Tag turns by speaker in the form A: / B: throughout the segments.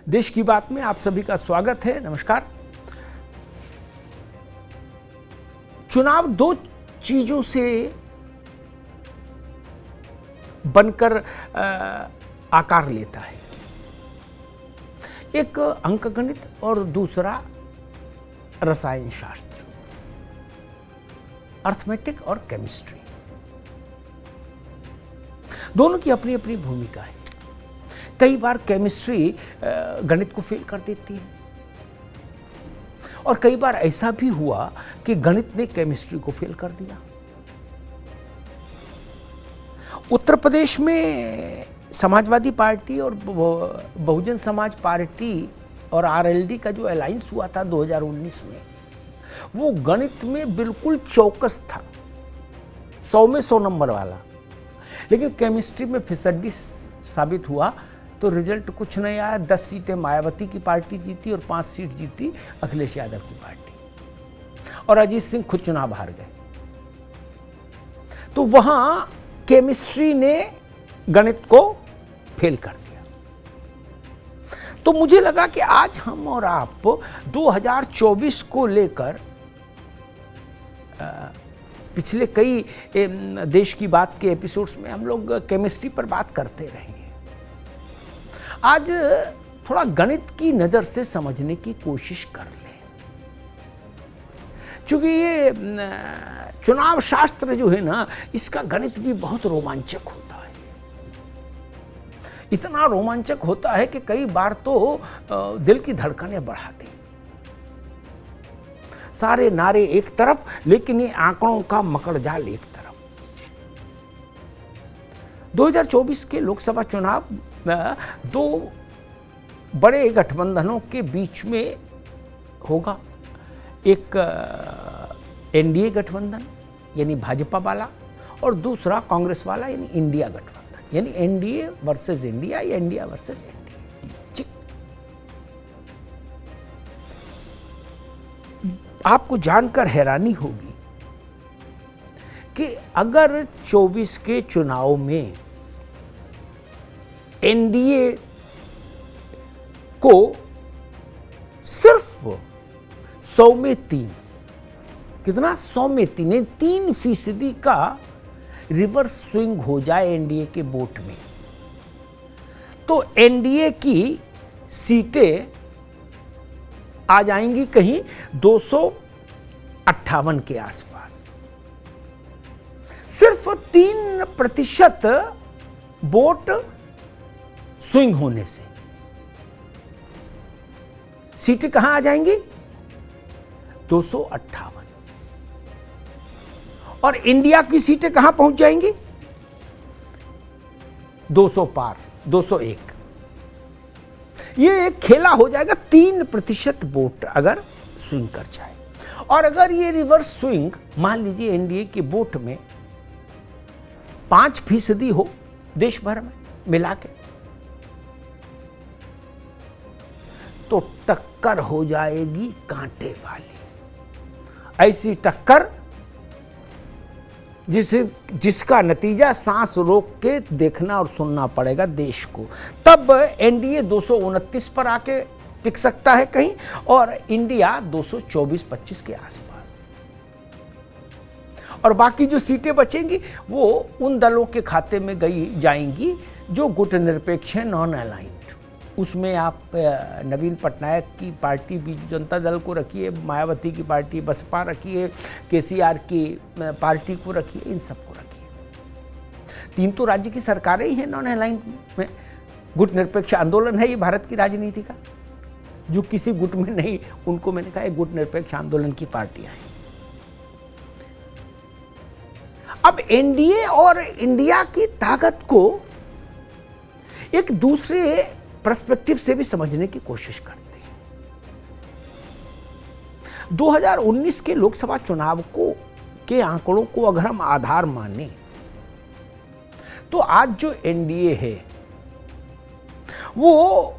A: देश की बात में आप सभी का स्वागत है। नमस्कार। चुनाव दो चीजों से बनकर आकार लेता है, एक अंकगणित और दूसरा रसायन शास्त्र, अर्थमेटिक और केमिस्ट्री। दोनों की अपनी अपनी भूमिका है। कई बार केमिस्ट्री गणित को फेल कर देती है और कई बार ऐसा भी हुआ कि गणित ने केमिस्ट्री को फेल कर दिया। उत्तर प्रदेश में समाजवादी पार्टी और बहुजन समाज पार्टी और आरएलडी का जो अलायंस हुआ था 2019 में, वो गणित में बिल्कुल चौकस था, 100 में 100 नंबर वाला। लेकिन केमिस्ट्री में फिसड्डी साबित हुआ तो रिजल्ट कुछ नहीं आया। 10 सीटें मायावती की पार्टी जीती और 5 सीट जीती अखिलेश यादव की पार्टी, और अजीत सिंह खुद चुनाव हार गए। तो वहां केमिस्ट्री ने गणित को फेल कर दिया। तो मुझे लगा कि आज हम और आप 2024 को लेकर पिछले कई देश की बात के एपिसोड्स में हम लोग केमिस्ट्री पर बात करते रहे हैं। आज थोड़ा गणित की नजर से समझने की कोशिश कर लें, क्योंकि ये चुनाव शास्त्र जो है ना, इसका गणित भी बहुत रोमांचक होता है। इतना रोमांचक होता है कि कई बार तो दिल की धड़कनें बढ़ा दे। सारे नारे एक तरफ, लेकिन ये आंकड़ों का मकड़जाल एक तरफ। 2024 के लोकसभा चुनाव दो बड़े गठबंधनों के बीच में होगा। एक एनडीए गठबंधन यानी भाजपा वाला, और दूसरा कांग्रेस वाला यानी इंडिया गठबंधन, यानी एनडीए वर्सेस इंडिया या इंडिया वर्सेस एनडीए। आपको जानकर हैरानी होगी कि अगर 24 के चुनाव में एनडीए को सिर्फ 100 में 3, कितना 100 में 3% का रिवर्स स्विंग हो जाए एनडीए के वोट में, तो एनडीए की सीटें आ जाएंगी कहीं 258 के आसपास। सिर्फ 3% वोट स्विंग होने से सीटें कहां आ जाएंगी? 258। और इंडिया की सीटें कहां पहुंच जाएंगी? 200 पार, 201। ये एक खेला हो जाएगा। 3% वोट अगर स्विंग कर जाए, और अगर ये रिवर्स स्विंग मान लीजिए एनडीए के वोट में 5% हो देश भर में मिला के, तो टक्कर हो जाएगी कांटे वाली। ऐसी टक्कर जिसका नतीजा सांस रोक के देखना और सुनना पड़ेगा देश को। तब एनडीए 229 पर आके टिक सकता है कहीं, और इंडिया 224-25 के आसपास। और बाकी जो सीटें बचेंगी वो उन दलों के खाते में जाएंगी जो गुटनिरपेक्ष हैं, नॉन अलाइंड। उसमें आप नवीन पटनायक की पार्टी बीजू जनता दल को रखिए, मायावती की पार्टी बसपा रखिए, केसीआर की पार्टी को रखिए, इन सबको रखिए। 3 तो राज्य की सरकारें ही हैं नॉन अलाइंड में। गुट निरपेक्ष आंदोलन है ये भारत की राजनीति का। जो किसी गुट में नहीं, उनको मैंने कहा गुट निरपेक्ष आंदोलन की पार्टियां हैं। अब एनडीए और इंडिया की ताकत को एक दूसरे पर्सपेक्टिव से भी समझने की कोशिश करते हैं। 2019 के लोकसभा चुनाव के आंकड़ों को अगर हम आधार माने, तो आज जो एनडीए है वो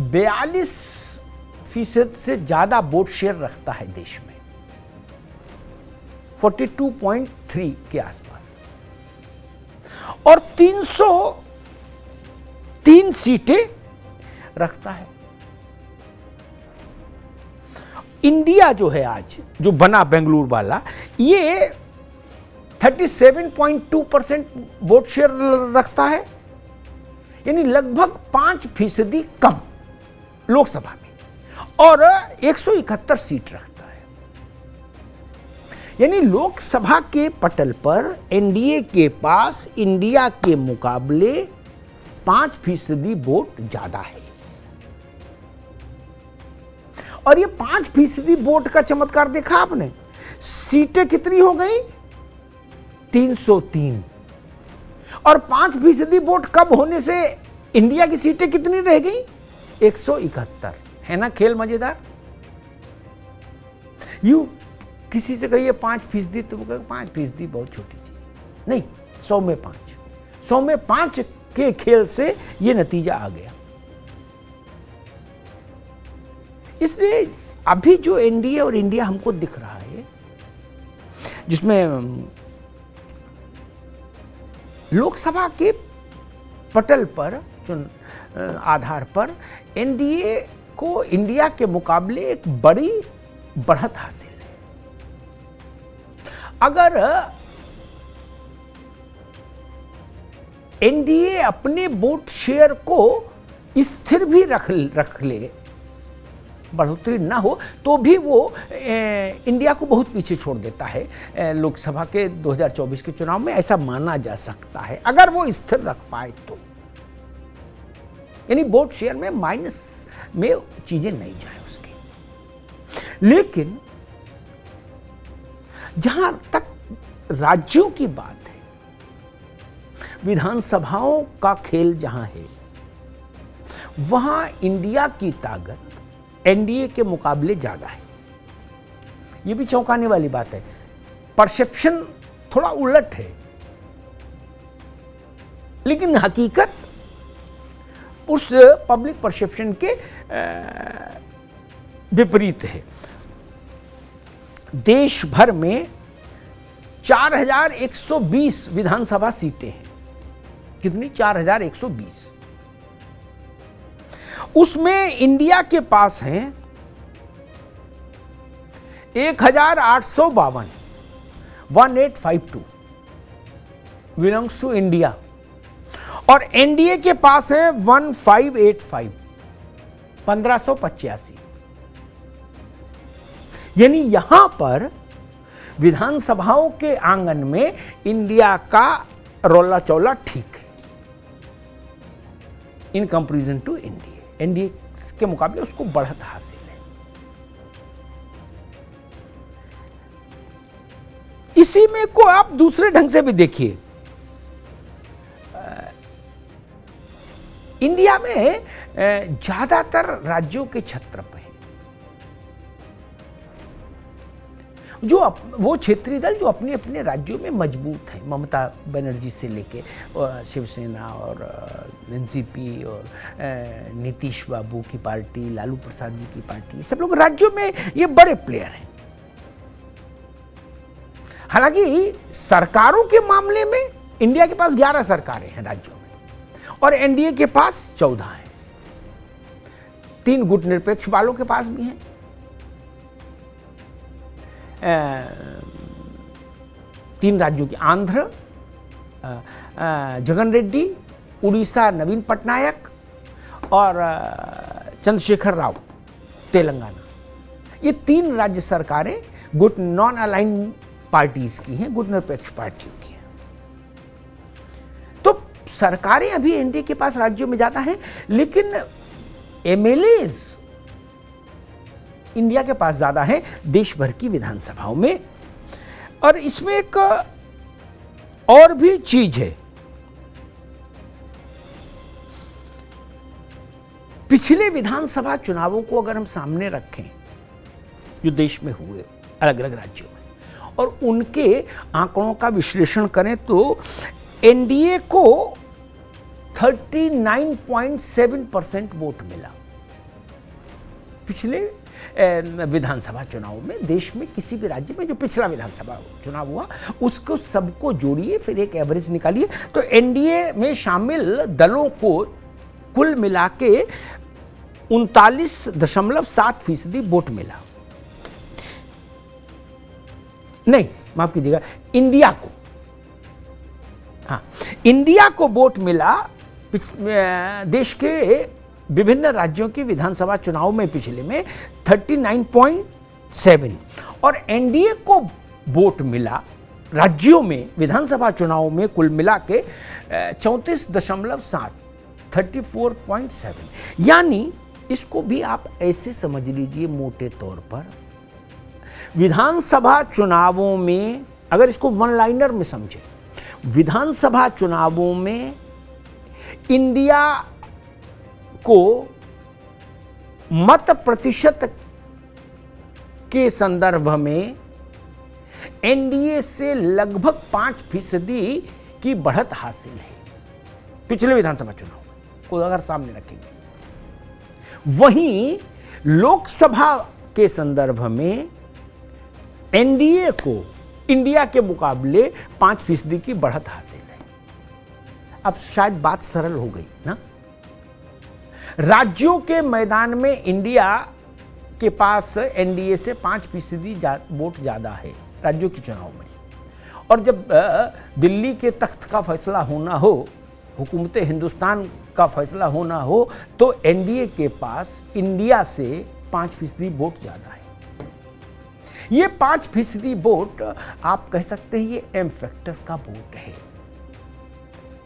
A: 42% से ज्यादा वोट शेयर रखता है देश में, 42.3 के आसपास, और 303 सीटें रखता है। इंडिया जो है आज जो बना बेंगलुरु वाला, ये 37.2% वोट शेयर रखता है, यानी लगभग 5% कम लोकसभा में, और 171 सीट रखता है। यानी लोकसभा के पटल पर एनडीए के पास इंडिया के मुकाबले 5% वोट ज्यादा है। और ये 5% वोट का चमत्कार देखा आपने, सीटें कितनी हो गई? 303। और 5% वोट कम होने से इंडिया की सीटें कितनी रह गई? 171। है ना खेल मजेदार? यू किसी से कहिए 5%, तो वो कहेगा 5% बहुत छोटी चीज नहीं, 100 में 5, 100 में 5 के खेल से ये नतीजा आ गया। इसलिए अभी जो एनडीए और इंडिया हमको दिख रहा है, जिसमें लोकसभा के पटल पर आधार पर एनडीए को इंडिया के मुकाबले एक बड़ी बढ़त हासिल है। अगर एनडीए अपने वोट शेयर को स्थिर भी रख ले, बढ़ोतरी ना हो, तो भी वो इंडिया को बहुत पीछे छोड़ देता है लोकसभा के 2024 के चुनाव में, ऐसा माना जा सकता है अगर वो स्थिर रख पाए तो। यानी वोट शेयर में माइनस में चीजें नहीं जाए उसकी। लेकिन जहां तक राज्यों की बात है, विधानसभाओं का खेल जहां है, वहां इंडिया की ताकत एनडीए के मुकाबले ज्यादा है। यह भी चौंकाने वाली बात है। परसेप्शन थोड़ा उलट है, लेकिन हकीकत उस पब्लिक परसेप्शन के विपरीत है। देश भर में 4120 विधानसभा सीटें हैं। कितनी? 4120। उसमें इंडिया के पास हैं 1852, 1852 बिलोंग्स टू इंडिया, और एनडीए के पास है 1585, 1585। यानी यहां पर विधानसभाओं के आंगन में इंडिया का रोला चौला ठीक है in comparison to India. NDA के मुकाबले उसको बढ़त हासिल है। इसी में को आप दूसरे ढंग से भी देखिए। इंडिया में ज्यादातर राज्यों के छत्र पे जो वो क्षेत्रीय दल जो अपने अपने राज्यों में मजबूत हैं, ममता बनर्जी से लेके शिवसेना और एनसीपी और नीतीश बाबू की पार्टी, लालू प्रसाद जी की पार्टी, सब लोग राज्यों में ये बड़े प्लेयर हैं। हालांकि सरकारों के मामले में इंडिया के पास 11 सरकारें हैं राज्यों में, और एनडीए के पास 14 हैं। 3 गुटनिरपेक्ष वालों के पास भी हैं। 3 राज्यों की, आंध्र जगन रेड्डी, उड़ीसा नवीन पटनायक और चंद्रशेखर राव तेलंगाना। ये 3 राज्य सरकारें गुट नॉन अलाइन पार्टीज की हैं, गुटनिरपेक्ष पार्टियों की हैं। तो सरकारें अभी एनडीए के पास राज्यों में ज्यादा हैं, लेकिन एमएलएज इंडिया के पास ज्यादा है देश भर की विधानसभाओं में। और इसमें एक और भी चीज है। पिछले विधानसभा चुनावों को अगर हम सामने रखें जो देश में हुए अलग अलग राज्यों में, और उनके आंकड़ों का विश्लेषण करें, तो एनडीए को 39.7% वोट मिला पिछले विधानसभा चुनाव में। देश में किसी भी राज्य में जो पिछला विधानसभा चुनाव हुआ उसको सबको जोड़िए, फिर एक एवरेज निकालिए, तो एनडीए में शामिल दलों को कुल मिला के 39.7% वोट मिला। नहीं, माफ कीजिएगा, इंडिया को, हाँ, इंडिया को वोट मिला देश के विभिन्न राज्यों के विधानसभा चुनाव में पिछले में 39.7, और एनडीए को वोट मिला राज्यों में विधानसभा चुनाव में कुल मिला के 34.7, 34.7। यानी इसको भी आप ऐसे समझ लीजिए मोटे तौर पर, विधानसभा चुनावों में, अगर इसको वन लाइनर में समझे, विधानसभा चुनावों में इंडिया को मत प्रतिशत के संदर्भ में एनडीए से लगभग 5% की बढ़त हासिल है पिछले विधानसभा चुनाव को अगर सामने रखेंगे। वहीं लोकसभा के संदर्भ में एनडीए को इंडिया के मुकाबले 5% की बढ़त हासिल है। अब शायद बात सरल हो गई ना। राज्यों के मैदान में इंडिया के पास एनडीए से 5% वोट ज्यादा है राज्यों के चुनाव में, और जब दिल्ली के तख्त का फैसला होना हो, हुकूमत हिंदुस्तान का फैसला होना हो, तो एनडीए के पास इंडिया से 5% वोट ज्यादा है। ये 5% वोट आप कह सकते हैं ये एम फैक्टर का वोट है,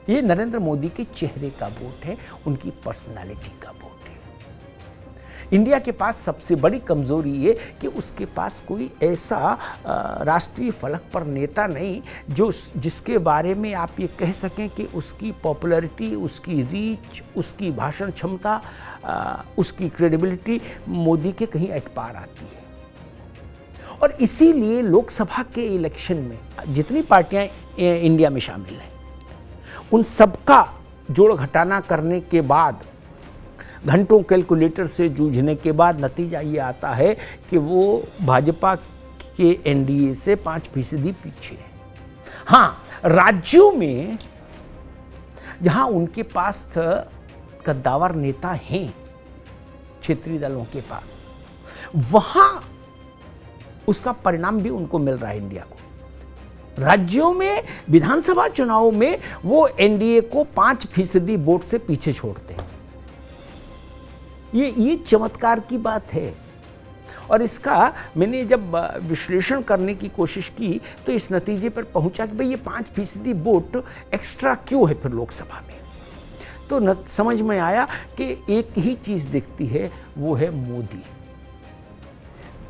A: ये नरेंद्र मोदी के चेहरे का वोट है, उनकी पर्सनालिटी का वोट है। इंडिया के पास सबसे बड़ी कमजोरी ये कि उसके पास कोई ऐसा राष्ट्रीय फलक पर नेता नहीं जिसके बारे में आप ये कह सकें कि उसकी पॉपुलैरिटी, उसकी रीच, उसकी भाषण क्षमता, उसकी क्रेडिबिलिटी मोदी के कहीं एट पार आती है। और इसीलिए लोकसभा के इलेक्शन में जितनी पार्टियां इंडिया में शामिल हैं, उन सबका जोड़ घटाना करने के बाद, घंटों कैलकुलेटर से जूझने के बाद नतीजा ये आता है कि वो भाजपा के एनडीए से 5% पीछे है। हाँ, राज्यों में जहां उनके पास कद्दावर नेता हैं क्षेत्रीय दलों के पास, वहां उसका परिणाम भी उनको मिल रहा है इंडिया को। राज्यों में विधानसभा चुनाव में वो एनडीए को 5% वोट से पीछे छोड़ते हैं। ये चमत्कार की बात है, और इसका मैंने जब विश्लेषण करने की कोशिश की तो इस नतीजे पर पहुंचा कि भाई ये 5% वोट एक्स्ट्रा क्यों है फिर लोकसभा में। तो समझ में आया कि एक ही चीज दिखती है, वो है मोदी।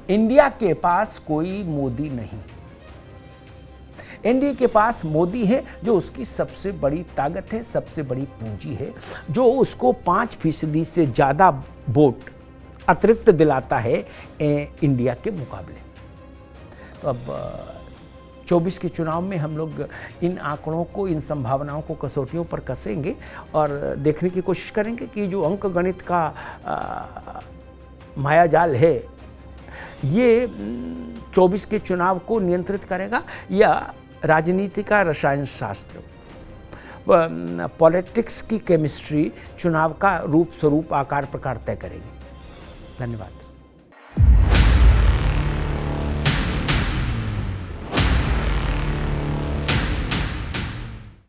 A: इंडिया के पास कोई मोदी नहीं, एनडीए के पास मोदी है जो उसकी सबसे बड़ी ताकत है, सबसे बड़ी पूंजी है, जो उसको 5% से ज़्यादा वोट अतिरिक्त दिलाता है इंडिया के मुकाबले। तो अब 24 के चुनाव में हम लोग इन आंकड़ों को, इन संभावनाओं को कसौटियों पर कसेंगे और देखने की कोशिश करेंगे कि जो अंक गणित का मायाजाल है ये 24 के चुनाव को नियंत्रित करेगा, या राजनीति का रसायन शास्त्र, पॉलिटिक्स की केमिस्ट्री चुनाव का रूप स्वरूप आकार प्रकार तय करेगी। धन्यवाद।